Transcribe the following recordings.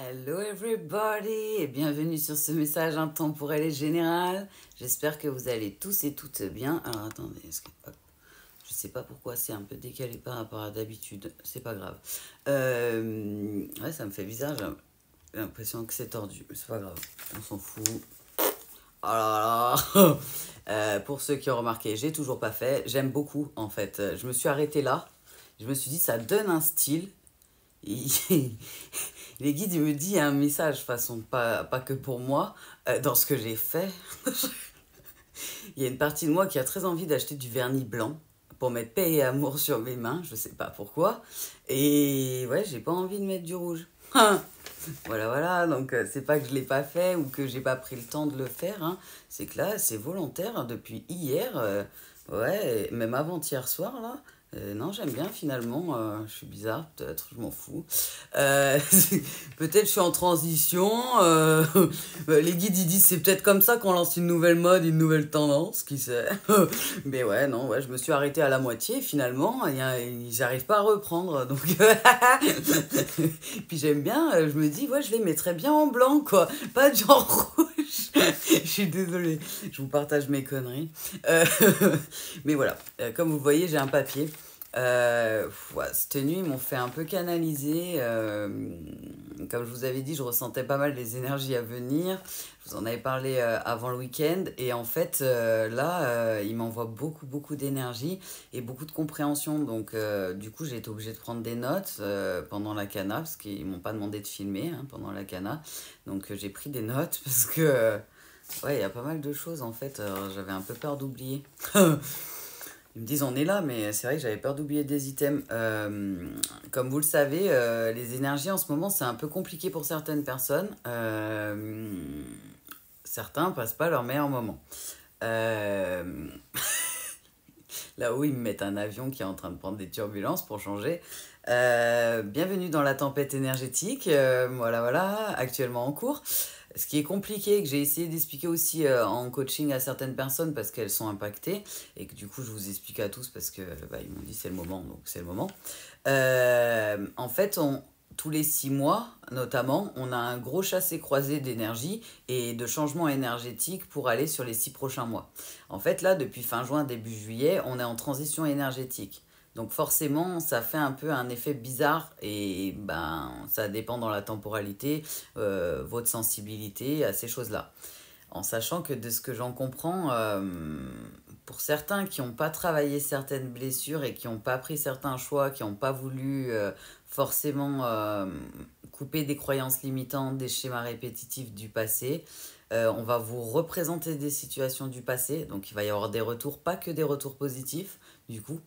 Hello everybody et bienvenue sur ce message intemporel et général. J'espère que vous allez tous et toutes bien. Alors attendez, je sais pas pourquoi c'est un peu décalé par rapport à d'habitude, c'est pas grave. Ouais, ça me fait bizarre, j'ai l'impression que c'est tordu, mais c'est pas grave, on s'en fout. Oh là là. Pour ceux qui ont remarqué, j'ai toujours pas fait, j'aime beaucoup en fait. Je me suis arrêtée là, je me suis dit ça donne un style. Les guides, il me dit un message, façon, pas que pour moi, dans ce que j'ai fait. Il y a une partie de moi qui a très envie d'acheter du vernis blanc pour mettre paix et amour sur mes mains, je sais pas pourquoi. Et ouais, j'ai pas envie de mettre du rouge. Voilà, voilà, donc c'est pas que je l'ai pas fait ou que j'ai pas pris le temps de le faire, hein. C'est que là, c'est volontaire, hein, depuis hier, ouais, même avant-hier soir, là. Non, j'aime bien finalement, je suis bizarre, peut-être, je m'en fous. Euh, peut-être je suis en transition, les guides ils disent c'est peut-être comme ça qu'on lance une nouvelle mode, une nouvelle tendance, qui sait. Mais ouais, non, ouais, je me suis arrêtée à la moitié finalement, j'arrive pas à reprendre, donc... Puis j'aime bien, je me dis, ouais, je les mettrais bien en blanc, quoi. Pas de genre rouge. Je suis désolée, je vous partage mes conneries. Euh, mais voilà, comme vous voyez, j'ai un papier. Ouais, cette nuit, ils m'ont fait un peu canaliser. Comme je vous avais dit, je ressentais pas mal les énergies à venir. Je vous en avais parlé avant le week-end. Et en fait, là, ils m'envoient beaucoup, beaucoup d'énergie et beaucoup de compréhension. Donc, du coup, j'ai été obligée de prendre des notes pendant la cana, parce qu'ils m'ont pas demandé de filmer, hein, pendant la cana. Donc, j'ai pris des notes parce que, ouais, il y a pas mal de choses en fait. J'avais un peu peur d'oublier. Ils me disent on est là, mais c'est vrai que j'avais peur d'oublier des items. Comme vous le savez, les énergies en ce moment, c'est un peu compliqué pour certaines personnes. Certains passent pas leur meilleur moment. Euh, Là-haut, ils me mettent un avion qui est en train de prendre des turbulences pour changer. Bienvenue dans la tempête énergétique. Voilà, voilà, actuellement en cours. Ce qui est compliqué, que j'ai essayé d'expliquer aussi en coaching à certaines personnes parce qu'elles sont impactées et que du coup je vous explique à tous parce que bah, ils m'ont dit c'est le moment, donc c'est le moment. En fait, tous les 6 mois, notamment, on a un gros chassé-croisé d'énergie et de changement énergétique pour aller sur les 6 prochains mois. En fait, là, depuis fin juin, début juillet, on est en transition énergétique. Donc forcément, ça fait un peu un effet bizarre et ben ça dépend dans la temporalité, votre sensibilité à ces choses-là. En sachant que de ce que j'en comprends, pour certains qui n'ont pas travaillé certaines blessures et qui n'ont pas pris certains choix, qui n'ont pas voulu forcément couper des croyances limitantes, des schémas répétitifs du passé, on va vous représenter des situations du passé. Donc il va y avoir des retours, pas que des retours positifs, du coup.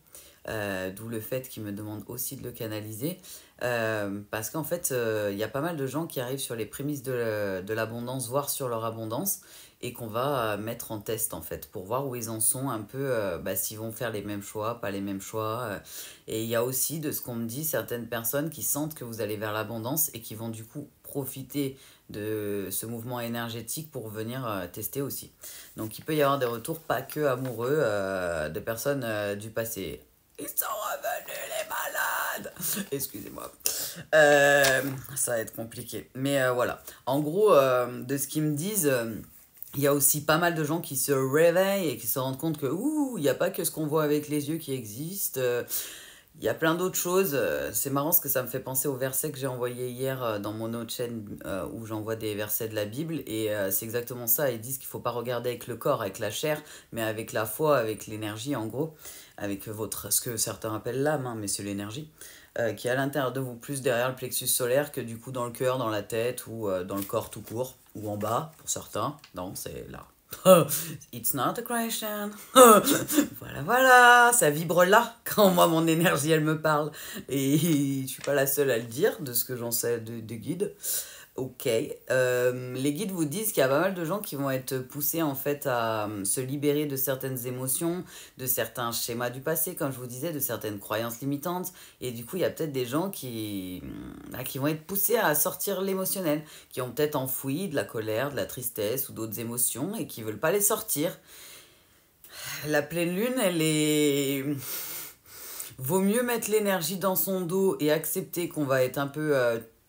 D'où le fait qu'ils me demandent aussi de le canaliser. Parce qu'en fait, il y a pas mal de gens qui arrivent sur les prémices de l'abondance, voire sur leur abondance, et qu'on va mettre en test en fait, pour voir où ils en sont un peu, bah, s'ils vont faire les mêmes choix, pas les mêmes choix. Et il y a aussi, de ce qu'on me dit, certaines personnes qui sentent que vous allez vers l'abondance et qui vont du coup profiter de ce mouvement énergétique pour venir tester aussi. Donc il peut y avoir des retours pas que amoureux de personnes du passé. Ils sont revenus les malades. Excusez-moi. Ça va être compliqué. Mais voilà. En gros, de ce qu'ils me disent, il y a aussi pas mal de gens qui se réveillent et qui se rendent compte que ouh, il n'y a pas que ce qu'on voit avec les yeux qui existe. Il y a plein d'autres choses. C'est marrant parce que ça me fait penser au verset que j'ai envoyé hier dans mon autre chaîne où j'envoie des versets de la Bible. Et c'est exactement ça. Ils disent qu'il ne faut pas regarder avec le corps, avec la chair, mais avec la foi, avec l'énergie en gros. Avec votre, ce que certains appellent l'âme, hein, mais c'est l'énergie. Qui est à l'intérieur de vous, plus derrière le plexus solaire que du coup dans le cœur, dans la tête ou dans le corps tout court. Ou en bas pour certains. Non, c'est là. It's not a question. Voilà, voilà, ça vibre là quand moi mon énergie elle me parle. Et je suis pas la seule à le dire de ce que j'en sais de guides. Ok. Les guides vous disent qu'il y a pas mal de gens qui vont être poussés en fait à se libérer de certaines émotions, de certains schémas du passé, comme je vous disais, de certaines croyances limitantes. Et du coup, il y a peut-être des gens qui vont être poussés à sortir l'émotionnel, qui ont peut-être enfoui de la colère, de la tristesse ou d'autres émotions et qui veulent pas les sortir. La pleine lune, elle est... Vaut mieux mettre l'énergie dans son dos et accepter qu'on va être un peu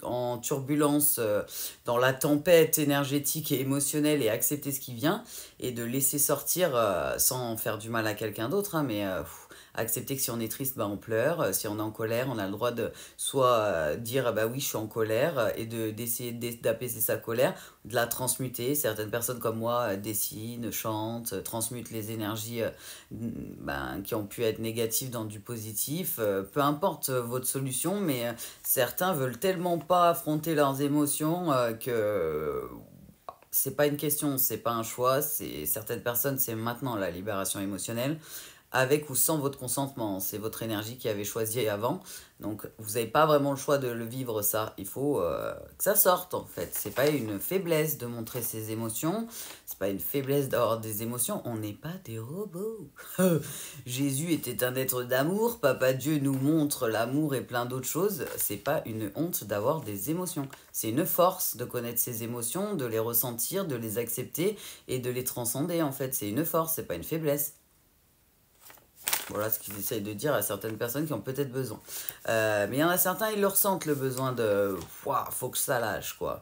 en turbulence, dans la tempête énergétique et émotionnelle et accepter ce qui vient et de laisser sortir sans faire du mal à quelqu'un d'autre, hein, mais accepter que si on est triste, bah, on pleure, si on est en colère, on a le droit de soit dire bah oui, je suis en colère et d'essayer d'apaiser sa colère, de la transmuter. Certaines personnes comme moi dessinent, chantent, transmutent les énergies ben, qui ont pu être négatives dans du positif. Peu importe votre solution, mais certains veulent tellement pas affronter leurs émotions que c'est pas une question, c'est pas un choix. Certaines personnes, c'est maintenant la libération émotionnelle avec ou sans votre consentement. C'est votre énergie qui avait choisi avant. Donc, vous n'avez pas vraiment le choix de le vivre, ça. Il faut que ça sorte, en fait. C'est pas une faiblesse de montrer ses émotions. C'est pas une faiblesse d'avoir des émotions. On n'est pas des robots. Jésus était un être d'amour. Papa Dieu nous montre l'amour et plein d'autres choses. C'est pas une honte d'avoir des émotions. C'est une force de connaître ses émotions, de les ressentir, de les accepter et de les transcender, en fait. C'est une force, c'est pas une faiblesse. Voilà ce qu'ils essayent de dire à certaines personnes qui ont peut-être besoin. Mais il y en a certains, ils le ressentent, le besoin de... Ouah, faut que ça lâche, quoi.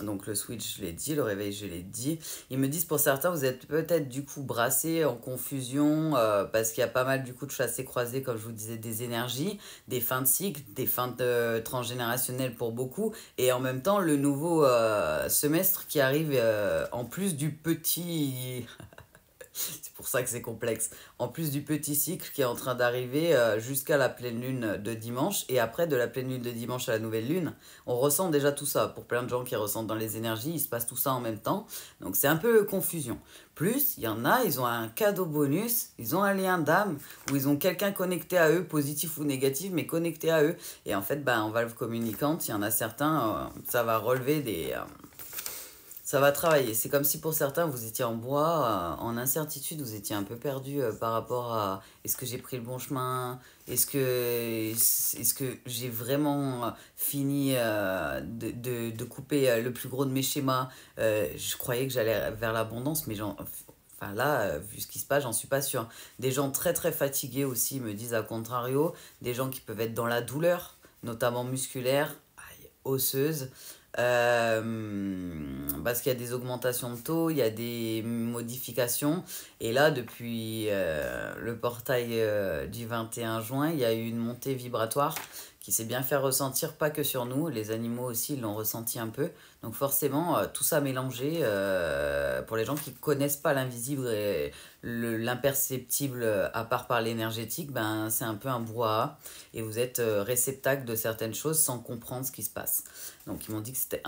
Donc le switch, je l'ai dit, le réveil, je l'ai dit. Ils me disent, pour certains, vous êtes peut-être du coup brassés, en confusion, parce qu'il y a pas mal du coup de chassés-croisés, comme je vous disais, des énergies, des fins de cycle, des fins de transgénérationnelles pour beaucoup, et en même temps, le nouveau semestre qui arrive en plus du petit... C'est pour ça que c'est complexe. En plus du petit cycle qui est en train d'arriver jusqu'à la pleine lune de dimanche, et après de la pleine lune de dimanche à la nouvelle lune, on ressent déjà tout ça. Pour plein de gens qui ressentent dans les énergies, il se passe tout ça en même temps. Donc c'est un peu confusion. Plus, il y en a, ils ont un cadeau bonus, ils ont un lien d'âme, où ils ont quelqu'un connecté à eux, positif ou négatif, mais connecté à eux. Et en fait, ben, en valve communicante, il y en a certains, ça va relever des... ça va travailler. C'est comme si pour certains, vous étiez en bois, en incertitude, vous étiez un peu perdu par rapport à est-ce que j'ai pris le bon chemin? Est-ce que j'ai vraiment fini de couper le plus gros de mes schémas? Je croyais que j'allais vers l'abondance, mais enfin là, vu ce qui se passe, j'en suis pas sûre. Des gens très très fatigués aussi me disent à contrario, des gens qui peuvent être dans la douleur, notamment musculaire, osseuse. Parce qu'il y a des augmentations de taux, il y a des modifications. Et là, depuis le portail du 21 juin, il y a eu une montée vibratoire qui s'est bien fait ressentir, pas que sur nous, les animaux aussi l'ont ressenti un peu. Donc forcément, tout ça mélangé, pour les gens qui ne connaissent pas l'invisible et l'imperceptible, à part par l'énergétique, ben, c'est un peu un brouhaha. Et vous êtes réceptacle de certaines choses sans comprendre ce qui se passe. Donc ils m'ont dit que c'était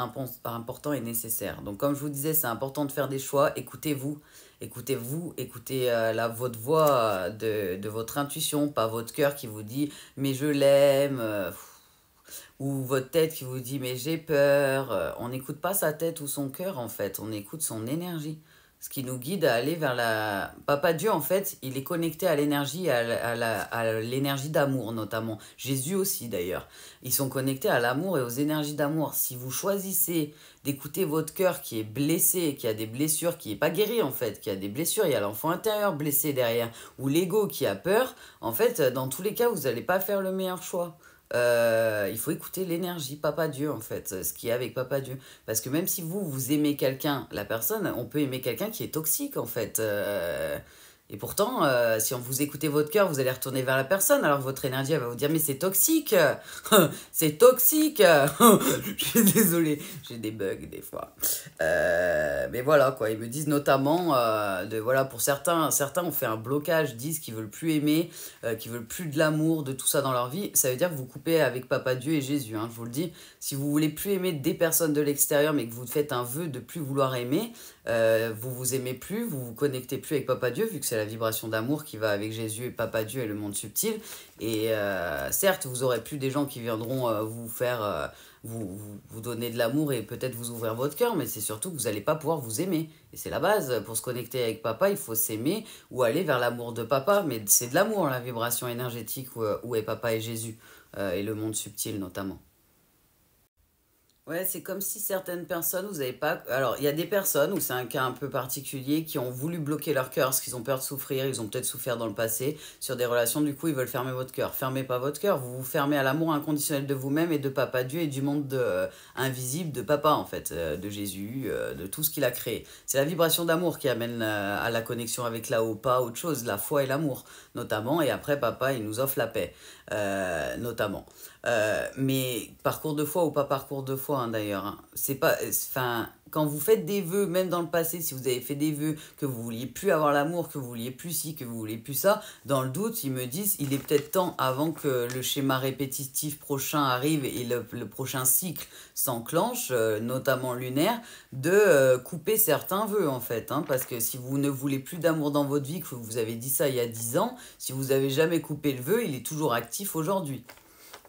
important et nécessaire. Donc comme je vous disais, c'est important de faire des choix. Écoutez-vous, écoutez votre voix de votre intuition, pas votre cœur qui vous dit mais je l'aime, ou votre tête qui vous dit mais j'ai peur. On n'écoute pas sa tête ou son cœur en fait, on écoute son énergie. Ce qui nous guide à aller vers la... Papa Dieu, en fait, il est connecté à l'énergie, à l'énergie d'amour notamment. Jésus aussi d'ailleurs. Ils sont connectés à l'amour et aux énergies d'amour. Si vous choisissez d'écouter votre cœur qui est blessé, qui a des blessures, qui n'est pas guéri en fait, qui a des blessures, il y a l'enfant intérieur blessé derrière, ou l'ego qui a peur, en fait, dans tous les cas, vous n'allez pas faire le meilleur choix. Il faut écouter l'énergie Papa Dieu en fait, ce qu'il y a avec Papa Dieu. Parce que même si vous aimez quelqu'un, la personne, on peut aimer quelqu'un qui est toxique en fait. Et pourtant, si on vous écoutez votre cœur, vous allez retourner vers la personne, alors que votre énergie elle va vous dire mais c'est toxique, c'est toxique. Je suis désolée, j'ai des bugs des fois. Mais voilà quoi, ils me disent notamment voilà, pour certains ont fait un blocage, disent qu'ils veulent plus aimer, qu'ils veulent plus de l'amour, de tout ça dans leur vie. Ça veut dire que vous coupez avec Papa Dieu et Jésus, hein, je vous le dis. Si vous voulez plus aimer des personnes de l'extérieur, mais que vous faites un vœu de plus vouloir aimer, vous vous aimez plus, vous vous connectez plus avec Papa Dieu, vu que c'est la vibration d'amour qui va avec Jésus et Papa Dieu et le monde subtil. Et certes, vous aurez plus des gens qui viendront vous faire... vous donner de l'amour et peut-être vous ouvrir votre cœur, mais c'est surtout que vous n'allez pas pouvoir vous aimer. Et c'est la base, pour se connecter avec papa, il faut s'aimer ou aller vers l'amour de papa, mais c'est de l'amour, la vibration énergétique où est papa et Jésus, et le monde subtil notamment. Ouais, c'est comme si certaines personnes, vous avez pas... Alors, il y a des personnes où c'est un cas un peu particulier qui ont voulu bloquer leur cœur parce qu'ils ont peur de souffrir, ils ont peut-être souffert dans le passé sur des relations, du coup, ils veulent fermer votre cœur. Fermez pas votre cœur, vous vous fermez à l'amour inconditionnel de vous-même et de Papa Dieu et du monde invisible de Papa, en fait, de Jésus, de tout ce qu'il a créé. C'est la vibration d'amour qui amène à la connexion avec là-haut, pas autre chose, la foi et l'amour, notamment. Et après, Papa, il nous offre la paix, notamment. Mais parcours de foi ou pas parcours de foi, hein, d'ailleurs, hein. C'est pas, enfin, quand vous faites des vœux, même dans le passé, si vous avez fait des vœux que vous vouliez plus avoir l'amour, que vous vouliez plus ci, que vous vouliez plus ça, dans le doute, ils me disent, il est peut-être temps, avant que le schéma répétitif prochain arrive et le prochain cycle s'enclenche, notamment lunaire, de couper certains vœux, en fait, hein, parce que si vous ne voulez plus d'amour dans votre vie, que vous avez dit ça il y a 10 ans, si vous avez jamais coupé le vœu, il est toujours actif aujourd'hui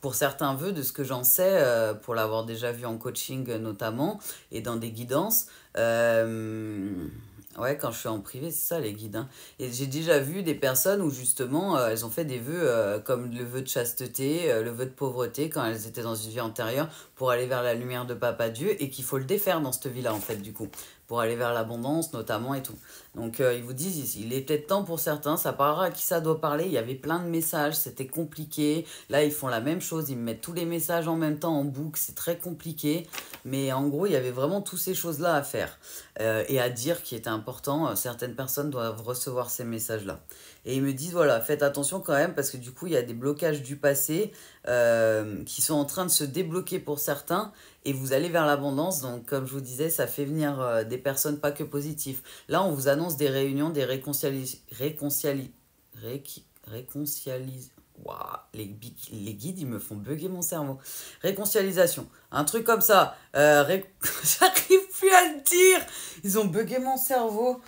pour certains vœux, de ce que j'en sais, pour l'avoir déjà vu en coaching notamment, et dans des guidances, ouais, quand je suis en privé, c'est ça les guides, hein. Et j'ai déjà vu des personnes où justement, elles ont fait des vœux comme le vœu de chasteté, le vœu de pauvreté, quand elles étaient dans une vie antérieure, pour aller vers la lumière de Papa Dieu, et qu'il faut le défaire dans cette vie-là, en fait, du coup, pour aller vers l'abondance notamment et tout. Donc ils vous disent, il est peut-être temps pour certains, ça parlera à qui ça doit parler, il y avait plein de messages, c'était compliqué. Là, ils font la même chose, ils me mettent tous les messages en même temps en boucle, c'est très compliqué. Mais en gros, il y avait vraiment toutes ces choses-là à faire et à dire qui étaient importants. Certaines personnes doivent recevoir ces messages-là. Et ils me disent, voilà, faites attention quand même, parce que du coup, il y a des blocages du passé qui sont en train de se débloquer pour certains, et vous allez vers l'abondance. Donc, comme je vous disais, ça fait venir des personnes pas que positives. Là, on vous annonce des réunions, des réconciliations. Ouah, les guides, ils me font bugger mon cerveau. Réconciliation. Un truc comme ça. J'arrive plus à le dire. Ils ont bugué mon cerveau.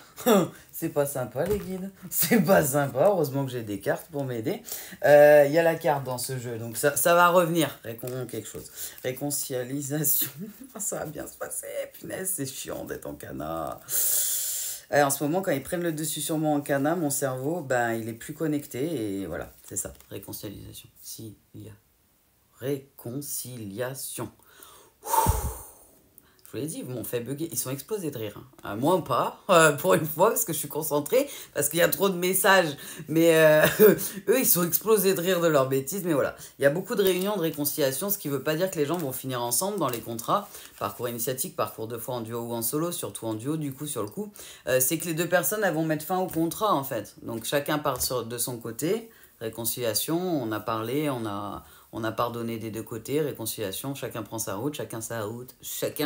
C'est pas sympa, les guides. C'est pas sympa. Heureusement que j'ai des cartes pour m'aider. Il y a la carte dans ce jeu. Donc ça va revenir. Quelque chose. Réconciliation. Ça va bien se passer. Punaise, c'est chiant d'être en canard. En ce moment, quand ils prennent le dessus sur moi en cana, mon cerveau, ben, il est plus connecté. Et voilà, c'est ça. Réconciliation. S'il y a réconciliation. Je vous l'ai dit, ils m'ont fait bugger. Ils sont explosés de rire, hein. Moi pas, pour une fois, parce que je suis concentrée, parce qu'il y a trop de messages. Mais eux, ils sont explosés de rire de leurs bêtises. Mais voilà, il y a beaucoup de réunions de réconciliation, ce qui ne veut pas dire que les gens vont finir ensemble dans les contrats. Parcours initiatique, parcours de fois en duo ou en solo, surtout en duo, du coup, sur le coup. C'est que les deux personnes, elles vont mettre fin au contrat, en fait. Donc chacun part de son côté. Réconciliation, on a parlé, on a pardonné des deux côtés, réconciliation, chacun prend sa route, chacun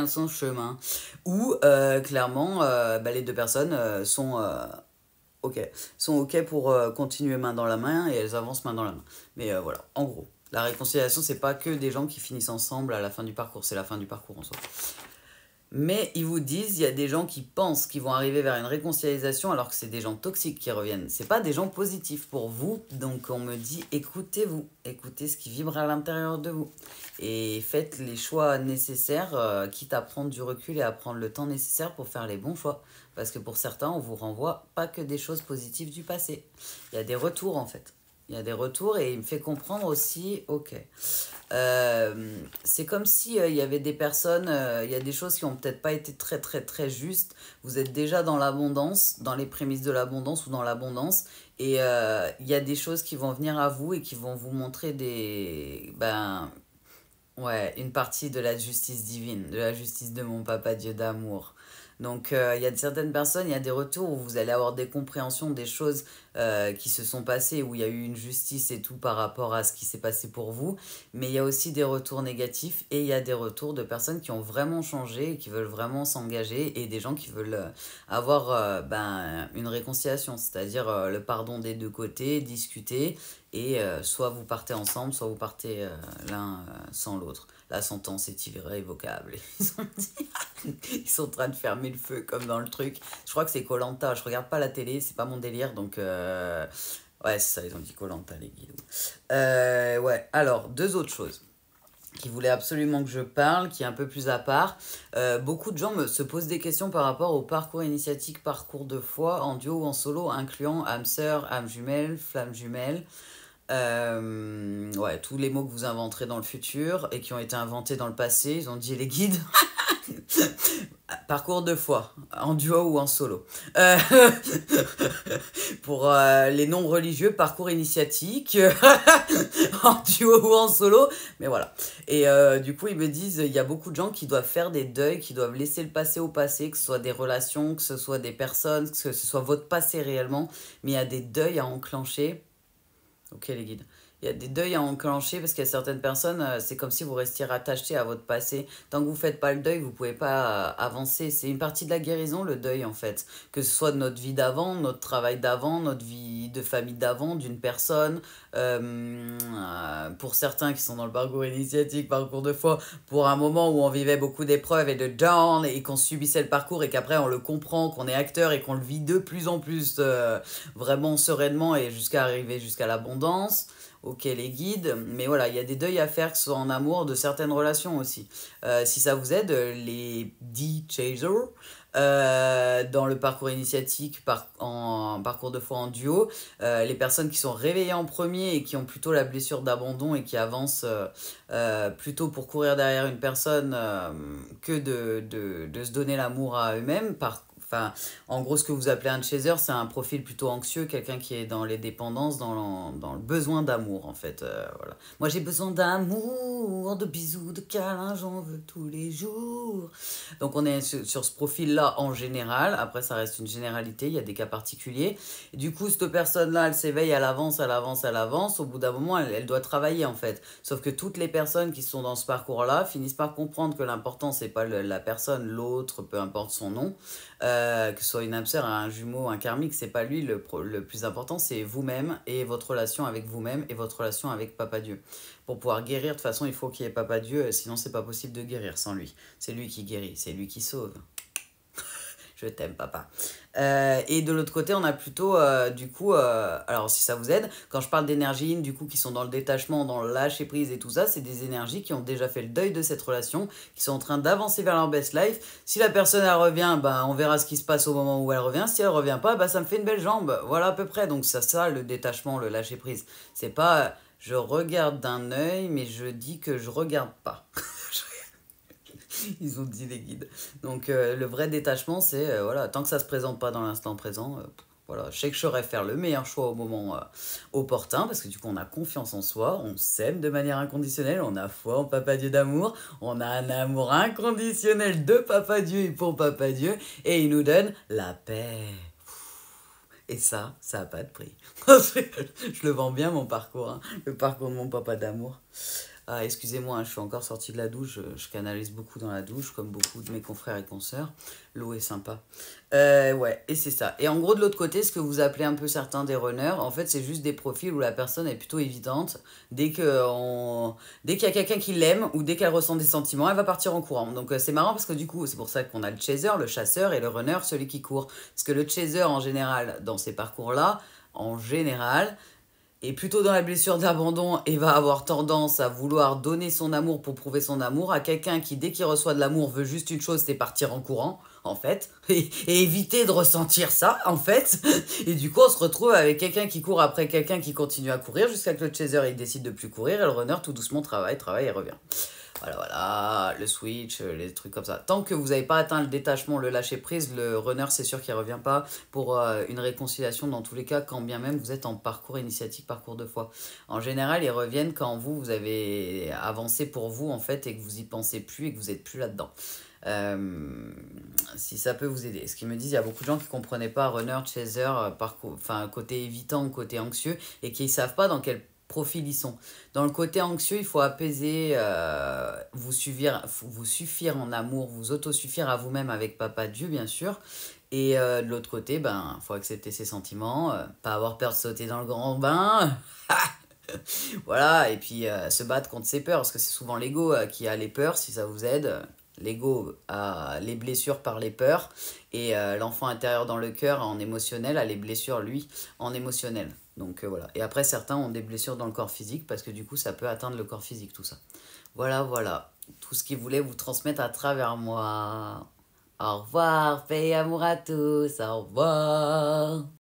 son chemin. Ou clairement, bah, les deux personnes OK, sont OK pour continuer main dans la main et elles avancent main dans la main. Mais voilà, en gros, la réconciliation, c'est pas que des gens qui finissent ensemble à la fin du parcours, c'est la fin du parcours en soi. Mais ils vous disent, il y a des gens qui pensent qu'ils vont arriver vers une réconciliation alors que c'est des gens toxiques qui reviennent. C'est pas des gens positifs pour vous. Donc on me dit, écoutez-vous, écoutez ce qui vibre à l'intérieur de vous. Et faites les choix nécessaires, quitte à prendre du recul et à prendre le temps nécessaire pour faire les bons choix. Parce que pour certains, on vous renvoie pas que des choses positives du passé. Il y a des retours en fait. Il y a des retours et il me fait comprendre aussi, ok. C'est comme si il y avait des personnes, il y a des choses qui ont peut-être pas été très très très justes. Vous êtes déjà dans l'abondance, dans les prémices de l'abondance ou dans l'abondance. Et il y a des choses qui vont venir à vous et qui vont vous montrer ouais, une partie de la justice divine, de la justice de mon papa Dieu d'amour. Donc, il y a certaines personnes, il y a des retours où vous allez avoir des compréhensions des choses qui se sont passées, où il y a eu une justice et tout par rapport à ce qui s'est passé pour vous. Mais il y a aussi des retours négatifs et il y a des retours de personnes qui ont vraiment changé, qui veulent vraiment s'engager et des gens qui veulent avoir une réconciliation, c'est-à-dire le pardon des deux côtés, discuter et soit vous partez ensemble, soit vous partez l'un sans l'autre. La sentence est irrévocable. Ils sont en train de fermer le feu comme dans le truc. Je crois que c'est koh. Je regarde pas la télé, c'est pas mon délire. Donc, ouais, c'est ça, ils ont dit koh les guides. Ouais, alors, deux autres choses qui voulaient absolument que je parle, qui est un peu plus à part. Beaucoup de gens se posent des questions par rapport au parcours initiatique, parcours de foi, en duo ou en solo, incluant âme sœur, âme jumelle, flamme jumelle. Ouais, tous les mots que vous inventerez dans le futur et qui ont été inventés dans le passé, ils ont dit les guides. Parcours de foi, en duo ou en solo. Euh, pour les non-religieux, parcours initiatique, en duo ou en solo. Mais voilà. Et du coup, ils me disent, il y a beaucoup de gens qui doivent faire des deuils, qui doivent laisser le passé au passé, que ce soit des relations, que ce soit des personnes, que ce soit votre passé réellement. Mais il y a des deuils à enclencher. Ok les guides. Il y a des deuils à enclencher parce qu'il y a certaines personnes, c'est comme si vous restiez rattaché à votre passé. Tant que vous ne faites pas le deuil, vous ne pouvez pas avancer. C'est une partie de la guérison, le deuil en fait. Que ce soit de notre vie d'avant, notre travail d'avant, notre vie de famille d'avant, d'une personne. Pour certains qui sont dans le parcours initiatique, parcours de foi, pour un moment où on vivait beaucoup d'épreuves et de down et qu'on subissait le parcours et qu'après on le comprend, qu'on est acteur et qu'on le vit de plus en plus vraiment sereinement et jusqu'à arriver jusqu'à l'abondance. Ok les guides, mais voilà, il y a des deuils à faire, que ce soit en amour, de certaines relations aussi. Si ça vous aide, les D-Chasers, dans le parcours initiatique, en parcours de foi en duo, les personnes qui sont réveillées en premier et qui ont plutôt la blessure d'abandon et qui avancent plutôt pour courir derrière une personne que de se donner l'amour à eux-mêmes, enfin, en gros, ce que vous appelez un chaser, c'est un profil plutôt anxieux, quelqu'un qui est dans les dépendances, dans le besoin d'amour, en fait. Voilà. Moi, j'ai besoin d'amour, de bisous, de câlins, j'en veux tous les jours. Donc, on est sur ce profil-là en général. Après, ça reste une généralité, il y a des cas particuliers. Et du coup, cette personne-là, elle s'éveille, elle avance, elle avance, elle avance. Au bout d'un moment, elle doit travailler, en fait. Sauf que toutes les personnes qui sont dans ce parcours-là finissent par comprendre que l'important, c'est pas la personne, l'autre, peu importe son nom. Que ce soit une âme sœur, un jumeau, un karmique, c'est pas lui le plus important, c'est vous-même et votre relation avec vous-même et votre relation avec Papa Dieu. Pour pouvoir guérir, de toute façon, il faut qu'il y ait Papa Dieu, sinon c'est pas possible de guérir sans lui. C'est lui qui guérit, c'est lui qui sauve. Je t'aime, papa. Et de l'autre côté, on a plutôt, du coup, alors si ça vous aide, quand je parle d'énergie, du coup, qui sont dans le détachement, dans le lâcher prise et tout ça, c'est des énergies qui ont déjà fait le deuil de cette relation, qui sont en train d'avancer vers leur best life. Si la personne, elle revient, ben, on verra ce qui se passe au moment où elle revient. Si elle revient pas, ben, ça me fait une belle jambe. Voilà à peu près. Donc, ça, le détachement, le lâcher prise. C'est pas, je regarde d'un œil, mais je dis que je regarde pas. Ils ont dit les guides. Donc le vrai détachement, c'est voilà, tant que ça se présente pas dans l'instant présent, voilà, je sais que je saurais faire le meilleur choix au moment opportun, parce que du coup on a confiance en soi, on s'aime de manière inconditionnelle, on a foi en Papa Dieu d'amour, on a un amour inconditionnel de Papa Dieu et pour Papa Dieu, et il nous donne la paix. Et ça n'a pas de prix. Je le vends bien mon parcours, hein, le parcours de mon papa d'amour. Ah, excusez-moi, hein, je suis encore sortie de la douche, je canalise beaucoup dans la douche, comme beaucoup de mes confrères et consoeurs. L'eau est sympa. Ouais, et c'est ça. Et en gros, de l'autre côté, ce que vous appelez un peu certains des runners, en fait, c'est juste des profils où la personne est plutôt évidente. Dès qu'il y a quelqu'un qui l'aime ou dès qu'elle ressent des sentiments, elle va partir en courant. Donc c'est marrant parce que du coup, c'est pour ça qu'on a le chaser, le chasseur, et le runner, celui qui court. Parce que le chaser, en général, dans ces parcours-là, en général, est plutôt dans la blessure d'abandon et va avoir tendance à vouloir donner son amour pour prouver son amour à quelqu'un qui, dès qu'il reçoit de l'amour, veut juste une chose, c'est partir en courant, en fait, et éviter de ressentir ça, en fait. Et du coup, on se retrouve avec quelqu'un qui court après quelqu'un qui continue à courir jusqu'à que le chaser, il décide de plus courir et le runner, tout doucement, travaille et revient. Voilà, le switch, les trucs comme ça. Tant que vous n'avez pas atteint le détachement, le lâcher prise, le runner, c'est sûr qu'il ne revient pas pour une réconciliation dans tous les cas, quand bien même vous êtes en parcours initiatique, parcours de foi. En général, ils reviennent quand vous avez avancé pour vous, en fait, et que vous y pensez plus et que vous n'êtes plus là-dedans. Si ça peut vous aider. Ce qu'ils me disent, il y a beaucoup de gens qui ne comprenaient pas runner, chaser, côté évitant ou côté anxieux, et qui ne savent pas dans quel profil ils sont. Dans le côté anxieux, il faut apaiser, vous suffire en amour, vous autosuffire à vous-même avec Papa Dieu, bien sûr. Et de l'autre côté, ben, faut accepter ses sentiments, pas avoir peur de sauter dans le grand bain. Voilà, et puis se battre contre ses peurs, parce que c'est souvent l'ego qui a les peurs, si ça vous aide. L'ego a les blessures par les peurs, et l'enfant intérieur dans le cœur en émotionnel a les blessures, lui, en émotionnel. Donc voilà. Et après, certains ont des blessures dans le corps physique, parce que du coup, ça peut atteindre le corps physique, tout ça. Voilà, voilà. Tout ce qu'ils voulaient vous transmettre à travers moi. Au revoir, paix et amour à tous, au revoir.